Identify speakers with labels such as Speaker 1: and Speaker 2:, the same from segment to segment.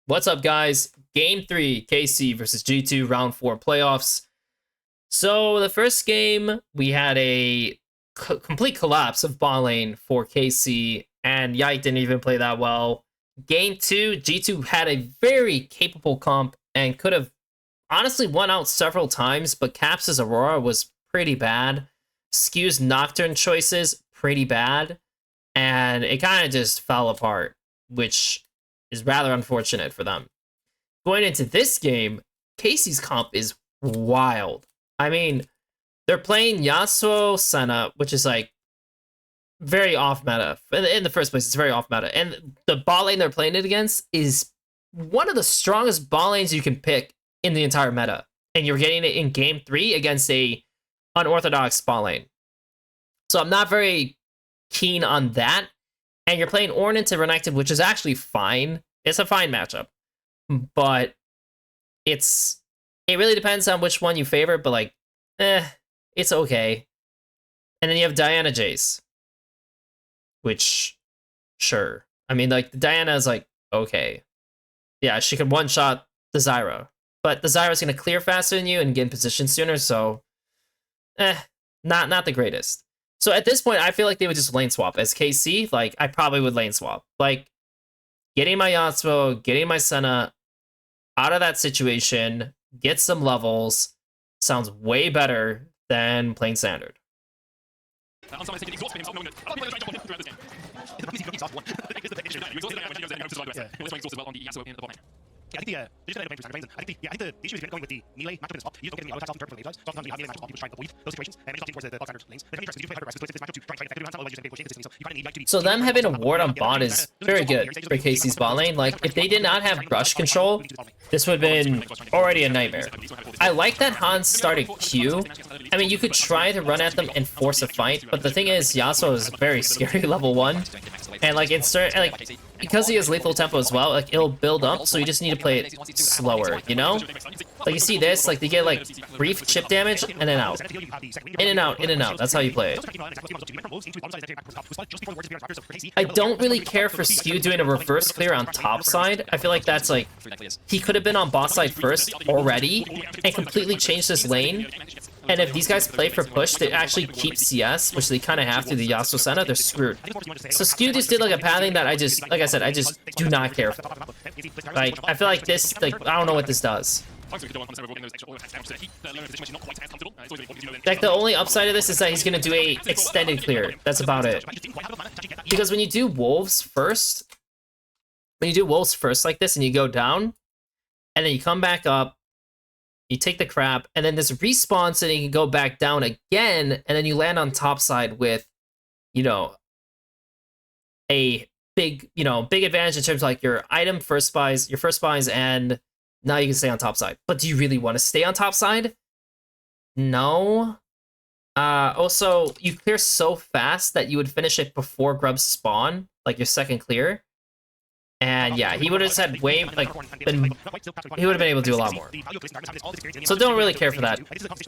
Speaker 1: What's up, guys? Game 3, KC versus G2, round 4 playoffs. So the first game, we had a complete collapse of bot lane for KC, and Yike didn't even play that well. Game 2, G2 had a very capable comp and could have honestly won out several times, but Caps' Aurora was pretty bad. Skew's Nocturne choices, pretty bad. And it kind of just fell apart, which is rather unfortunate for them. Going into this game, Casey's comp is wild. I mean, they're playing Yasuo Senna, which is like very off meta. In the first place, it's very off meta. And the bot lane they're playing it against is one of the strongest bot lanes you can pick in the entire meta. And you're getting it in game 3 against a unorthodox bot lane. So I'm not very keen on that. And you're playing Ornn into Renekton, which is actually fine. It's a fine matchup. But it really depends on which one you favor, but like, it's okay. And then you have Diana Jace. Which, sure. I mean, like, Diana is like, okay. Yeah, she could one-shot the Zyra. But the Zyra's going to clear faster than you and get in position sooner, so... not the greatest. So at this point, I feel like they would just lane swap. As KC, like, I probably would lane swap. Like, getting my Yasuo, getting my Senna out of that situation, get some levels, sounds way better than playing standard.
Speaker 2: I think the issue is going with the melee matchup in the swap. You just don't get the auto turn from the lanes. So sometimes you have melee matchup, people try to avoid those situations and manage towards the box lanes. But if you play aggressive, this matchup to try and effectively push into this. So you kind of need like to be.
Speaker 1: So them having a ward on bot is very good for KC's bot lane. Like, if they did not have brush control, this would have been already a nightmare. I like that Hans started Q. I mean, you could try to run at them and force a fight, but the thing is, Yasuo is very scary level 1. And like, because he has lethal tempo as well, like, it'll build up, so you just need to play it slower, you know? Like, you see this, like, they get like brief chip damage and then out. In and out, in and out. That's how you play it. I don't really care for Skew doing a reverse clear on top side. I feel like that's like, he could have been on bot side first already and completely changed this lane. And if these guys play for push, they actually keep CS, which they kind of have through the Yasuo Senna, they're screwed. So Skew just did like a pathing that I just, like I said, I just do not care for. Like, I feel like this, like, I don't know what this does. Like, the only upside of this is that he's gonna do a extended clear. That's about it. Because when you do wolves first like this and you go down, and then you come back up, you take the crap, and then this respawns and you can go back down again, and then you land on top side with, you know, a big advantage in terms of like your item first buys, and now you can stay on top side. But do you really want to stay on top side? No. Also, you clear so fast that you would finish it before grubs spawn, like your second clear. And yeah, he would have said way, like, he would have been able to do a lot more. So don't really care for that.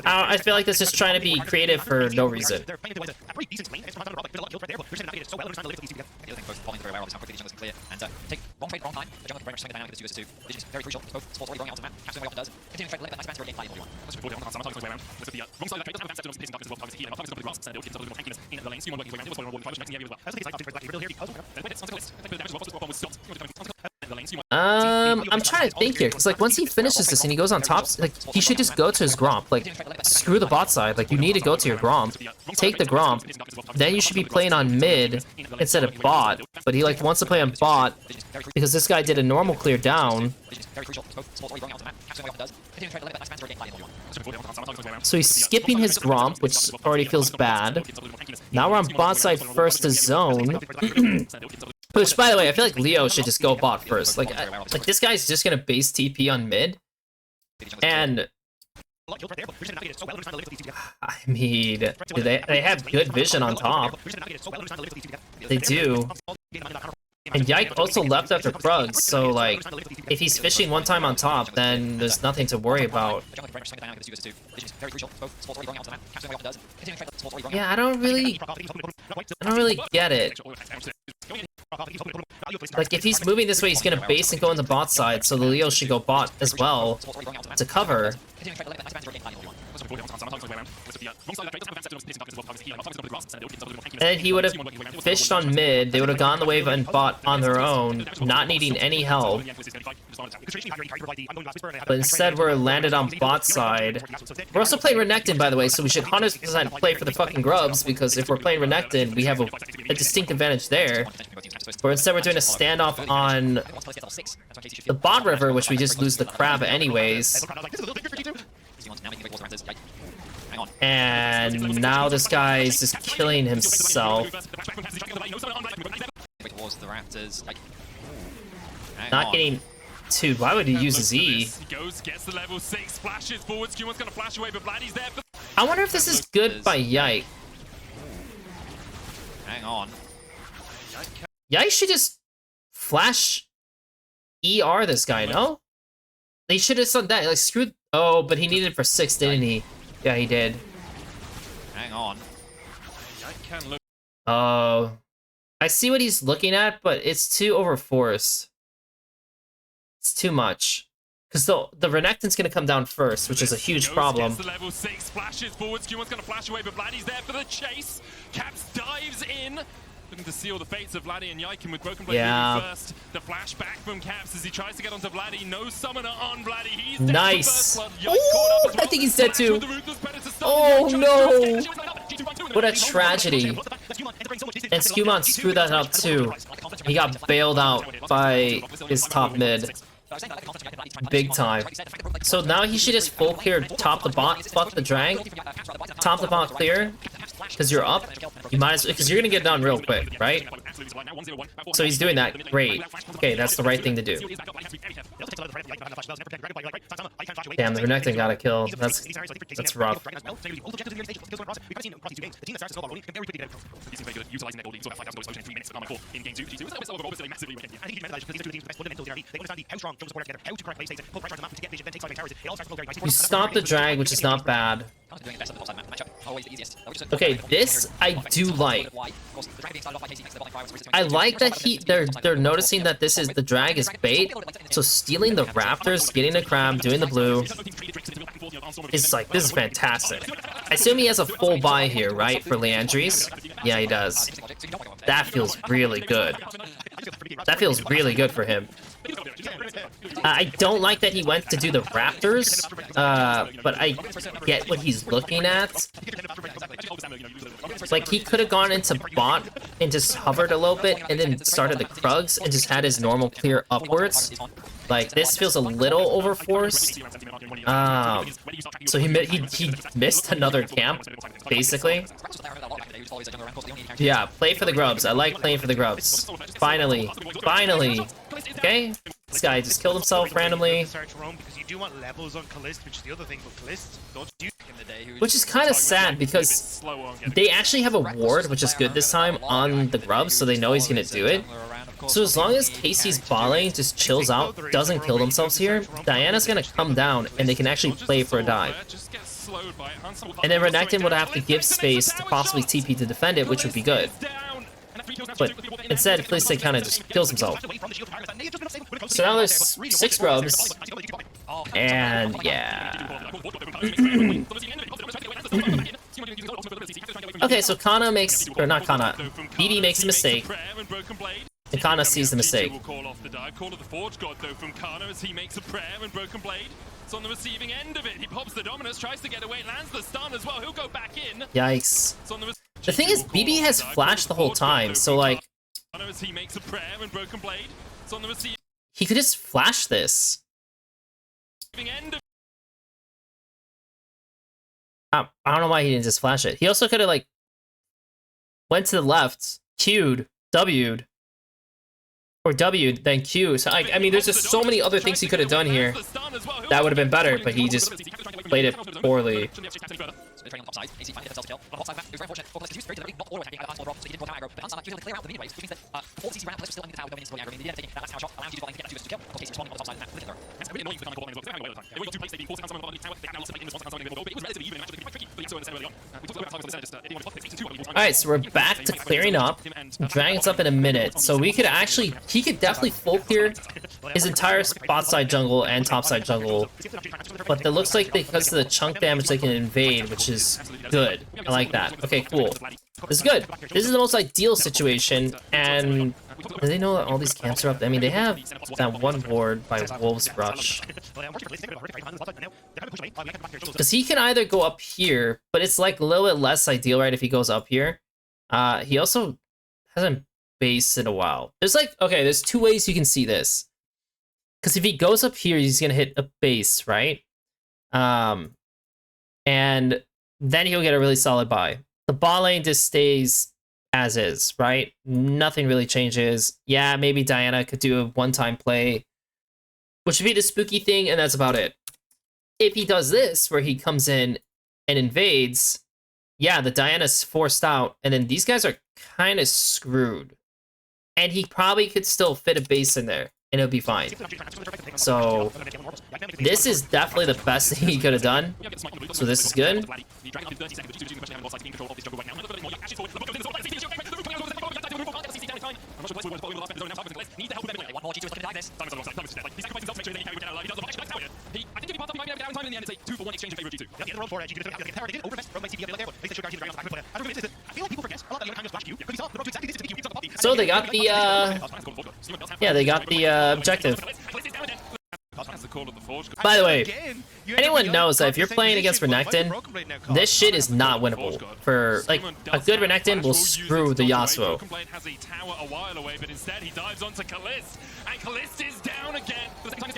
Speaker 1: I feel like this is trying to be creative for no reason. I'm trying to think here, because like once he finishes this and he goes on top, like he should just go to his Gromp. Like, screw the bot side. Like, you need to go to your Gromp, take the Gromp, then you should be playing on mid instead of bot. But he like wants to play on bot because this guy did a normal clear down. So he's skipping his Gromp, which already feels bad. Now we're on bot side first to zone. Which, by the way, I feel like Leo should just go bot first. Like this guy's just gonna base TP on mid, and I mean, they have good vision on top. They do. And Yike also left after Krugs, so like, if he's fishing one time on top, then there's nothing to worry about. Yeah, I don't really get it. Like, if he's moving this way, he's gonna base and go on the bot side, so the Leo should go bot as well to cover. And he would have fished on mid, they would have gone the wave and bot on their own, not needing any help. But instead we're landed on bot side. We're also playing Renekton, by the way, so we should 100% play for the fucking grubs, because if we're playing Renekton, we have a distinct advantage there. But instead we're doing a standoff on the bot river, which we just lose the crab anyways. And now this guy is just killing himself. Not getting... Dude, why would he use his E? I wonder if this is good by Yike.
Speaker 3: Hang on.
Speaker 1: Yike should just flash ER this guy, no? They should have done that. Like, screwed... Oh, but he needed it for 6, didn't he? Yeah, he did.
Speaker 3: Hang on.
Speaker 1: Oh. I see what he's looking at, but it's too overforced. It's too much. Because the Renekton's going to come down first, which is a huge problem.
Speaker 2: The level 6 flashes forward. Skew one's going to flash away, but Vladdy's there for the chase. Caps dives in. Looking to seal the fates of Vladdy and Yike with Broken Blade moving first. The flash back from Caps as he tries to get onto Vladdy. No summoner on Vladdy. He's
Speaker 1: nice. Ooh, I think he's dead too. Oh no! What a tragedy. And Skewmon screwed that up too. He got bailed out by his top mid. Big time. So now he should just full clear top the bot, fuck the drag, top the bot clear, because you're up. You might as well, because you're gonna get done real quick, right? So he's doing that. Great. Okay, that's the right thing to do. Damn, the Renekton got a kill. That's rough. You stop the drag, which is not bad. Okay, this I do like. I like that they're noticing that this is the drag is bait, so stealing the raptors, getting a crab, doing the blue is like, this is fantastic. I assume he has a full buy here, right, for Leandries? Yeah, he does. That feels really good. That feels really good for him. I don't like that he went to do the raptors, but I get what he's looking at. Like, he could have gone into bot and just hovered a little bit and then started the Krugs and just had his normal clear upwards. Like, this feels a little overforced. So he missed another camp, basically. Yeah, play for the grubs. I like playing for the grubs. Finally. Finally. Okay? This guy just killed himself randomly. Which is kind of sad because they actually have a ward, which is good this time, on the grubs, so they know he's going to do it. So as long as Casey's bot lane just chills out, doesn't kill themselves here, Diana's going to come down and they can actually play for a dive. And then Renekton would have to give space to possibly TP to defend it, which would be good. But instead, Flea kind of just kills himself. So now there's 6 grubs. And yeah. Okay, so Canna makes, or not Canna, BB makes a mistake. And Canna sees the mistake. On the receiving end of it, he pops the dominus, tries to get away, lands the stun as well. He'll go back in. Yikes. The thing is, BB has flashed the whole time, so like, he could just flash this. I don't know why he didn't just flash it. He also could have like went to the left, Q'd, W'd, or W'd, then Q. So I mean, there's just so many other things he could have done here that would have been better, but he just played it poorly. Alright, so we're back to clearing up. Dragons up in a minute, so we could actually, he could definitely full clear his entire spot side jungle and top side jungle. But it looks like because of the chunk damage they can invade, which is good. I like that. Okay, cool. This is good. This is the most ideal situation, and do they know that all these camps are up? I mean, they have that one ward by Wolf's Rush. Because he can either go up here, but it's like a little bit less ideal, right, if he goes up here. He also hasn't based in a while. There's like, okay, there's two ways you can see this. Because if he goes up here, he's going to hit a base, right? And then he'll get a really solid buy. The bot lane just stays as is, right? Nothing really changes. Yeah, maybe Diana could do a one-time play, which would be the spooky thing, and that's about it. If he does this, where he comes in and invades, yeah, the Diana's forced out, and then these guys are kind of screwed. And he probably could still fit a base in there, and it'll be fine. So, this is definitely the best thing he could have done. So this is good. So they got the, yeah, they got the objective. By the way, anyone knows that if you're playing against Renekton, this shit is not winnable. For, like, a good Renekton will screw the Yasuo.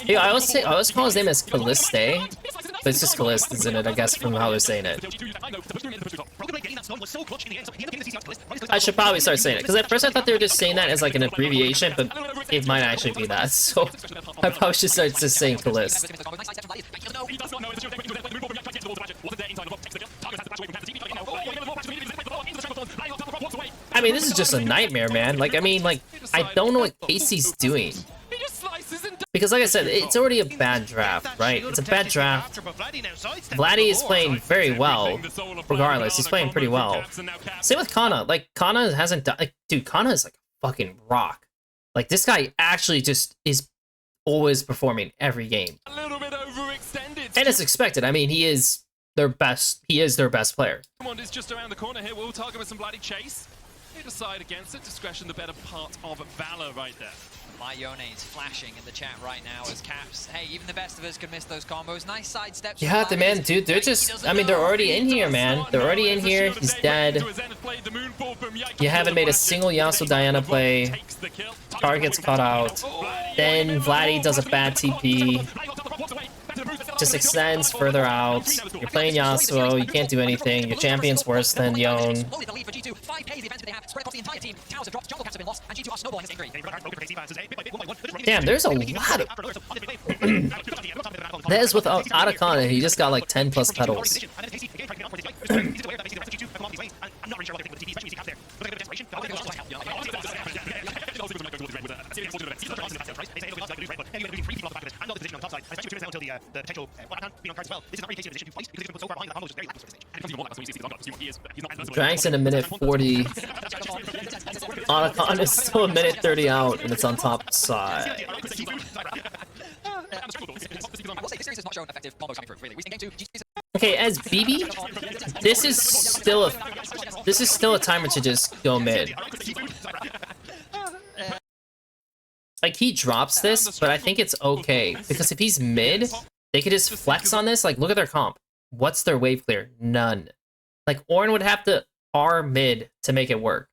Speaker 1: Yeah, I always call his name as Calliste, but it's just Calliste, isn't it? I guess from how they're saying it. I should probably start saying it, because at first I thought they were just saying that as like an abbreviation, but it might actually be that, so I probably should start just saying Calliste. I mean, this is just a nightmare, man. Like, I mean, like, I don't know what Casey's doing. Because, like I said, it's already a bad draft, right? It's a bad draft. Vladdy is playing very well, regardless. He's playing pretty well. Same with Canna. Like, Canna hasn't done... Like, dude, Canna is like a fucking rock. Like, this guy actually just is always performing every game.
Speaker 2: A little bit overextended.
Speaker 1: And it's expected. I mean, he is their best player.
Speaker 2: Command is just around the corner here. We'll target with some bloody chase. They decide against it. Discretion the better part of valor right there.
Speaker 3: My Yone's flashing in the chat right now as Caps. Hey, even the best of us could miss those combos. Nice side steps.
Speaker 1: Yeah, the man, dude, they're just... I mean, they're already in here, man. They're already in here. He's dead. You haven't made a single Yasuo Diana play. Target's cut out. Then Vladdy does a bad TP. Just extends further out. You're playing Yasuo, you can't do anything. Your champion's worse than Yone. Damn, there's a lot of... That is without Atacana, he just got like 10 plus petals. Drank's in a minute 40. Otacon is still a minute 30 out, and it's on top side. Okay, as BB, this is still a timer to just go mid. Like, he drops this, but I think it's okay. Because if he's mid, they could just flex on this. Like, look at their comp. What's their wave clear? None. Like, Ornn would have to R mid to make it work.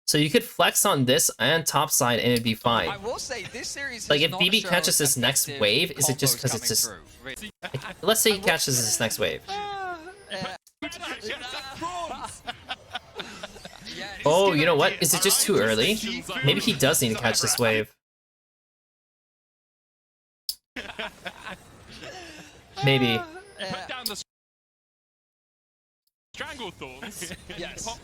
Speaker 1: So you could flex on this and top side and it'd be fine.
Speaker 3: I will say, this series
Speaker 1: like, if BB catches this next wave, is it just because it's just... Like, let's say he catches this next wave. Oh, you know what? Is it just too early? Maybe he does need to catch this wave. Maybe.
Speaker 3: Yes.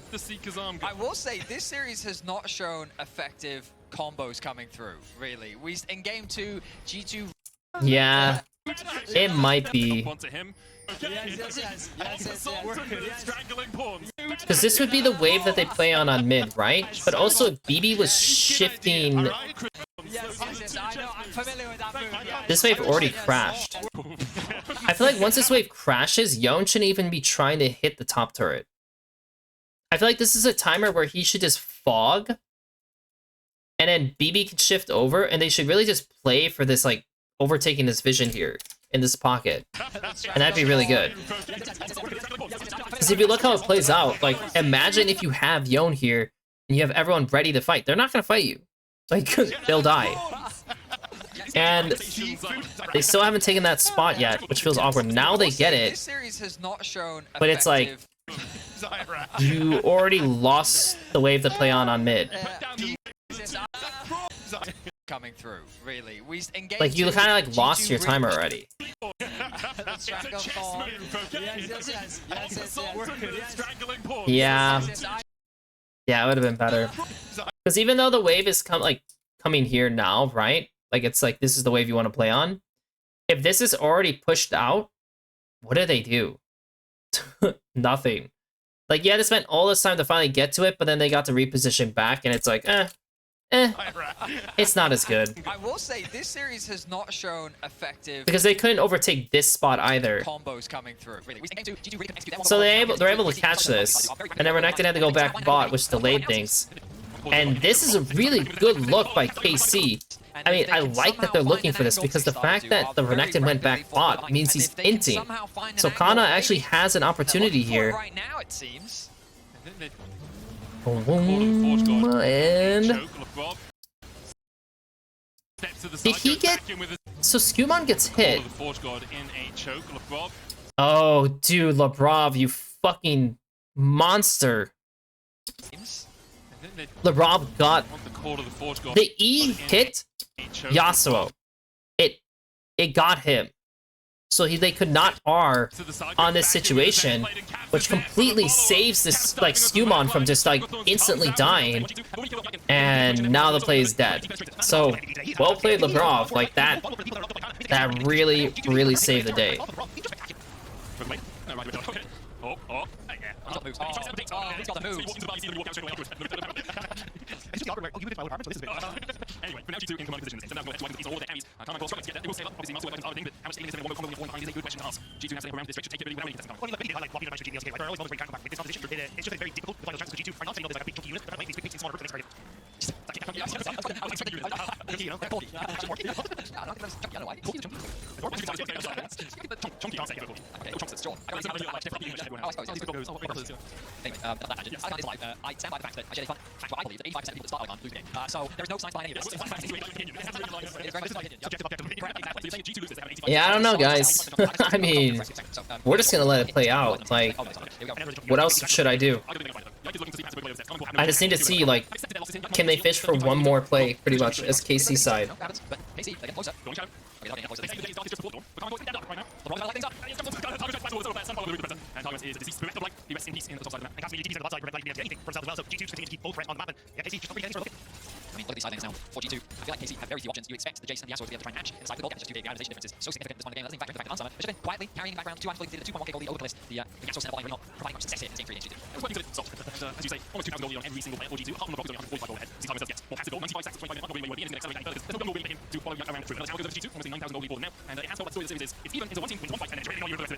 Speaker 3: I will say, this series has not shown effective combos coming through, really. In game 2, G2...
Speaker 1: Yeah, it might be. Because this would be the wave that they play on mid, right? But also if BB was shifting... This wave already crashed. I feel like once this wave crashes, Yone shouldn't even be trying to hit the top turret. I feel like this is a timer where he should just fog, and then BB can shift over, and they should really just play for this, like, overtaking this vision here in this pocket. And that'd be really good. Because if you look how it plays out, like, imagine if you have Yone here, and you have everyone ready to fight. They're not going to fight you. Like, they'll die. And they still haven't taken that spot yet, which feels awkward. Now they get it. But it's like, you already lost the wave to play on mid.
Speaker 3: Coming through, really.
Speaker 1: Like, you kind of like lost your timer already. Yeah. Yeah, it would have been better. Because even though the wave is coming here now, right? Like, it's like, this is the wave you want to play on. If this is already pushed out, what do they do? Nothing. Like, yeah, they spent all this time to finally get to it, but then they got to reposition back, and it's like, it's not as good.
Speaker 3: I will say, this series has not shown effective...
Speaker 1: Because they couldn't overtake this spot either.
Speaker 3: Combos coming through.
Speaker 1: So they're able to catch this, and then Renekton had to go back bot, which delayed things. And this is a really good look by KC. I mean, I like that they're looking for this, because the fact that the Renekton went back bot means he's inting. So Canna actually has an opportunity here.
Speaker 3: Right now, it seems.
Speaker 1: And... Did he get... So Skewmon gets hit. Oh, dude, Labrov, you fucking monster. Labrov got... The E hit Yasuo. It got him. So they could not R on this situation, which completely saves this, like, Skewmon from just, like, instantly dying. And now the play is dead. So, well played, Labrov. Like, that really, really saved the day. Yeah, I don't know, guys. I mean, we're just gonna let it play out. Like, what else should I do? I just need to see, like, can they fish for one more play, pretty much, as KC side.
Speaker 4: I mean, look at these side lanes now. For G2, I feel like KC have very few options. You expect the Jace and the Yasuo to be able to try and match inside the gold, and just 2k aggravation differences so significant at this point in the game. That's in fact the fact that Unsummer should have been quietly carrying in the background, 2 items the 2.1k gold lead over the list. The Yasuo center line really not providing much success here in game 3 against G2. It was working to it, soft. And as you say, almost 2,000 gold lead on every single player for G2. Half of the block is only 145 gold ahead. Z time yes, more passive gold, 95 stacks, 25 not really where the end is going to accelerate there's no gold lead for him to follow around the crew. Now how goes over to G2, almost 9,000 gold lead for them now. And it has felt like the story of the series is, it's even into one team wins one fight and then trading on your list.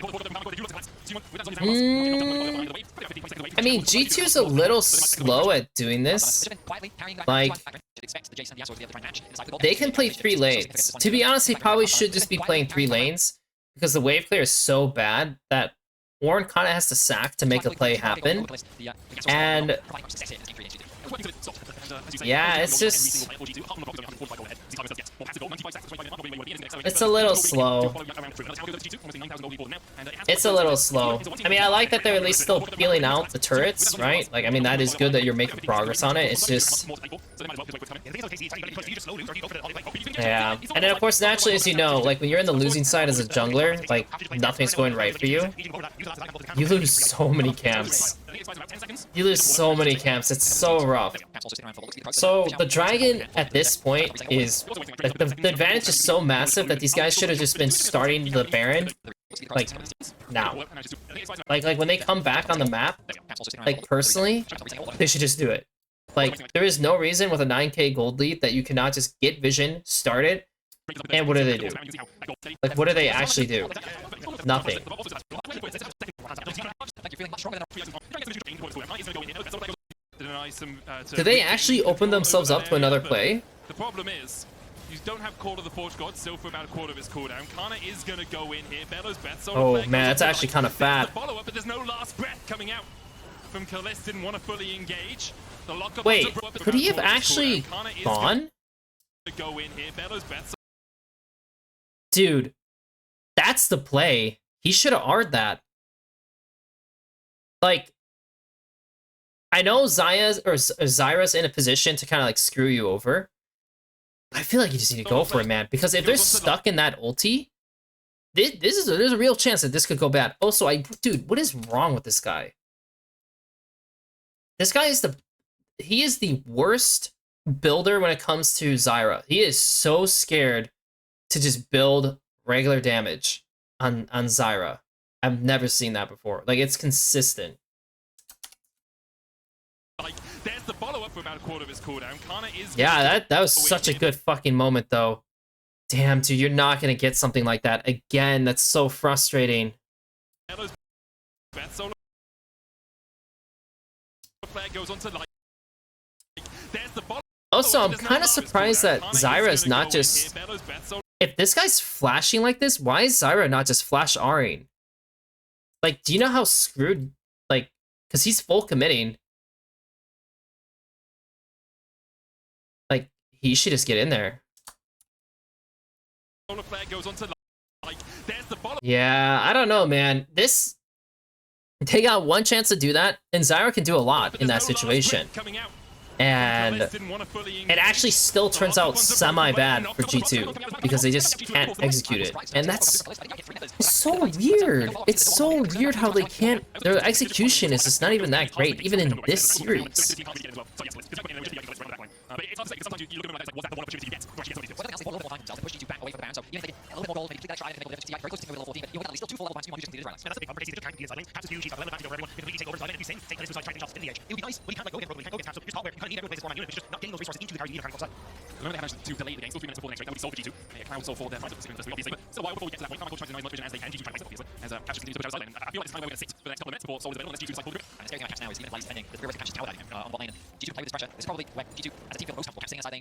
Speaker 1: I mean, G2's a little slow at doing this. Like, they can play 3 lanes. To be honest, they probably should just be playing 3 lanes, because the wave clear is so bad that Warren kind of has to sack to make a play happen. And yeah, it's just... It's a little slow. It's a little slow. I mean, I like that they're at least still peeling out the turrets, right? Like, I mean, that is good that you're making progress on it. It's just... Yeah. And then, of course, naturally, as you know, like, when you're in the losing side as a jungler, like, nothing's going right for you. You lose so many camps. You lose so many camps. It's so rough. So the dragon at this point is... The advantage is so massive that these guys should have just been starting the Baron Like, now. Like when they come back on the map, like, personally, they should just do it. Like, there is no reason with a 9k gold lead that you cannot just get vision, start it, and what do they do? Like, what do they actually do? Nothing. Do they actually open themselves up to another play?
Speaker 2: The problem is, you don't have Call of the Forge God still for about a quarter of his cooldown. Canna is going to go in here. Bellows bet.
Speaker 1: Oh man, that's actually kind of fat.
Speaker 2: Follow up, but there's no last breath coming out from Kalist. Didn't want to fully engage. The lockup.
Speaker 1: Wait, could he have actually gone?
Speaker 2: Go in here. Bellows bet.
Speaker 1: Dude, that's the play. He should have R'd that. Like, I know Zyra's in a position to kind of like screw you over. I feel like you just need to go for it, man. Because if they're stuck in that ulti, there's a real chance that this could go bad. Also, dude, what is wrong with this guy? This guy is he is the worst builder when it comes to Zyra. He is so scared to just build regular damage on Zyra. I've never seen that before. Like, it's consistent.
Speaker 2: Like, there's the follow-up for about a quarter of his cooldown. Canna is
Speaker 1: yeah, that was such a good fucking moment, though. Damn, dude, you're not gonna get something like that again. That's so frustrating. Also, I'm kind of surprised that Zyra is not just... If this guy's flashing like this, why is Zyra not just flash R'ing? Like, do you know how screwed... Like, because he's full committing. Like, he should just get in there. Yeah, I don't know, man. They got one chance to do that, and Zyra can do a lot in that situation. And it actually still turns out semi-bad for G2, because they just can't execute it. And that's so weird. It's so weird how they can't... Their execution is just not even that great, even in this series.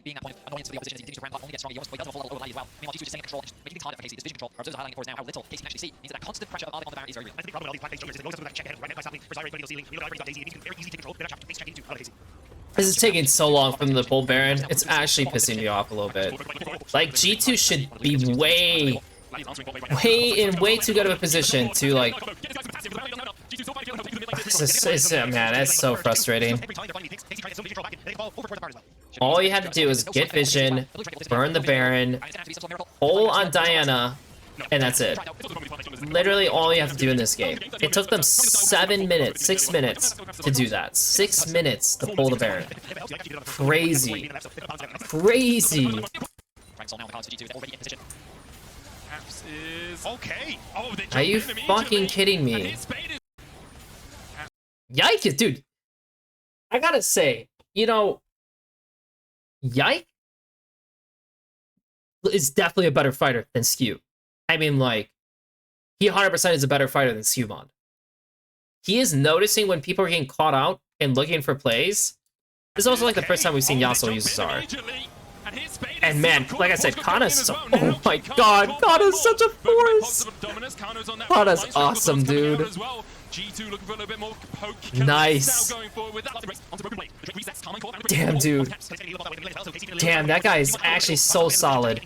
Speaker 4: Being that point of annoyance for the opposition as he continues to ramp up, only gets stronger. He does have a full level overlay as well. Meanwhile, G2 is staying in control and making things harder for Casey. This vision control, or those highlighting for us now, how little Casey can actually see, means that constant pressure of Arctic on the Baron is very real. I think the problem with all these plant-based jungles is that check ahead right now by something for Zyra going to the ceiling. We know that Daisy, it's very easy to control. They're not Casey checking into Casey.
Speaker 1: This is taking so long for them to pull Baron. It's actually pissing me off a little bit. Like, G2 should be way too good of a position to, like... man, that's so frustrating. All you had to do is get vision, burn the Baron, pull on Diana, and that's it. Literally all you have to do in this game. It took them 7 minutes, 6 minutes to do that. 6 minutes to pull the Baron. Crazy. Crazy. Are you fucking kidding me? Yike, dude. I gotta say, you know, Yike is definitely a better fighter than Skew. I mean, like, he 100% is a better fighter than Skewmon. He is noticing when people are getting caught out and looking for plays. This is also like the first time we've seen Yasuo use Zar. And man, like I said, Canna's oh my god, Canna's such a force! Canna's awesome, dude. Nice. Damn, dude. Damn, that guy is actually so solid.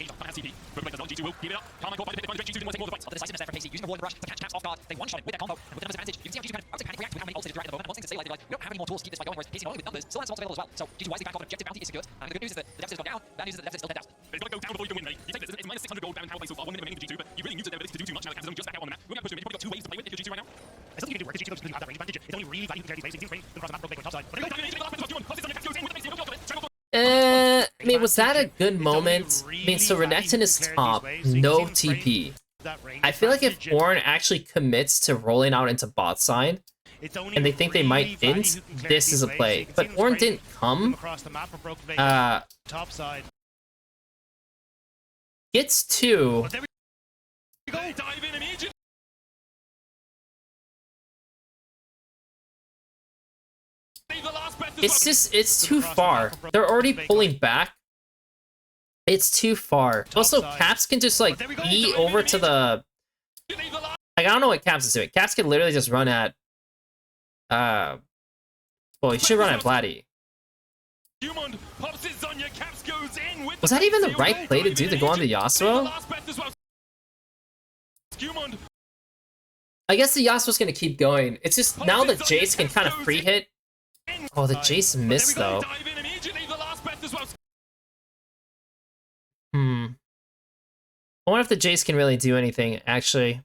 Speaker 1: I mean, was that a good moment? I mean, so Renekton is top, no TP. I feel like if Ornn actually commits to rolling out into bot side, and they think they might int, this is a play. But Ornn didn't come. Gets 2.
Speaker 2: Dive in immediately.
Speaker 1: It's too far. They're already pulling back. It's too far. Also, Caps can just like E over to the... Like, I don't know what Caps is doing. Caps can literally just run at... Well, he should run at Vladdy. Was that even the right play to do to go on the Yasuo? I guess the Yasuo's gonna keep going. It's just now that Jace can kind of free hit. Oh, the Jace missed though. I wonder if the Jace can really do anything, actually.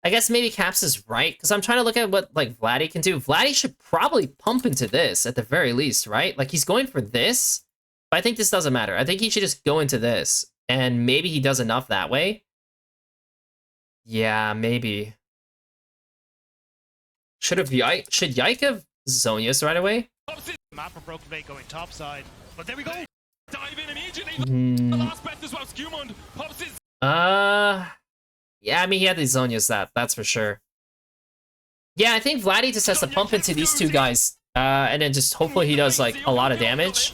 Speaker 1: I guess maybe Caps is right, because I'm trying to look at what, like, Vladdy can do. Vladdy should probably pump into this, at the very least, right? Like, he's going for this, but I think this doesn't matter. I think he should just go into this, and maybe he does enough that way. Yeah, maybe. Should Yike have Zonius right away?
Speaker 5: Map for Broken Bay going top side, but there we go.
Speaker 2: Dive in immediately. The last bet as well. Skewmond pops his...
Speaker 1: Yeah, I mean, he had the Zonius, that's for sure. Yeah, I think Vladdy just has to pump into these two guys, and then just hopefully he does, like, a lot of damage.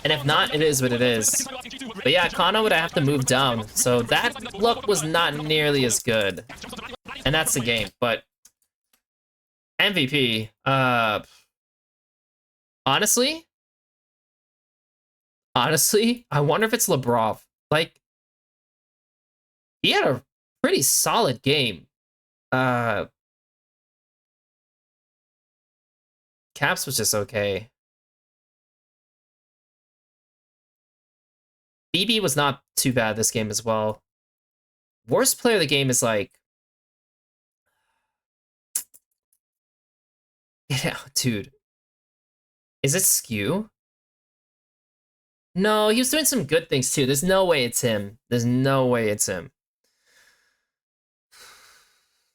Speaker 1: And if not, it is what it is. But yeah, Canna would have to move down, so that look was not nearly as good. And that's the game, but... MVP, honestly, I wonder if it's Labrov. Like, he had a pretty solid game. Caps was just okay. BB was not too bad this game as well. Worst player of the game is like... Yeah, dude. Is it Skew? No, he was doing some good things too. There's no way it's him. There's no way it's him.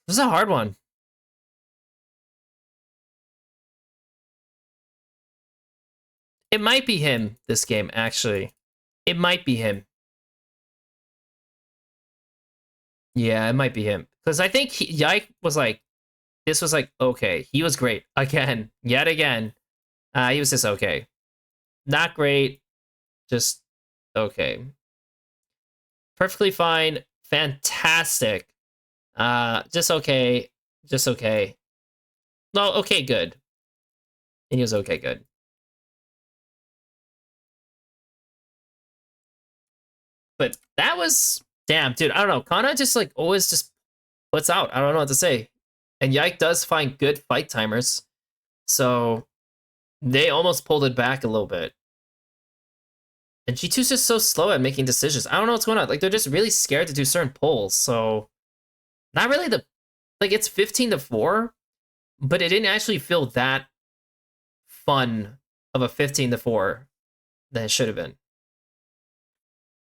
Speaker 1: This is a hard one. It might be him this game, actually. It might be him. Yeah, it might be him. Because I think Yike was like, this was like, okay. He was great. Again. Yet again. He was just okay. Not great. Just okay. Perfectly fine. Fantastic. Just okay. Just okay. No, okay, good. And he was okay, good. But that was... Damn, dude. I don't know. Canna just, like, always just puts out. I don't know what to say. And Yike does find good fight timers. So they almost pulled it back a little bit. And G2's just so slow at making decisions. I don't know what's going on. Like, they're just really scared to do certain pulls. So not really the... Like, it's 15-4, but it didn't actually feel that fun of a 15-4 than it should have been.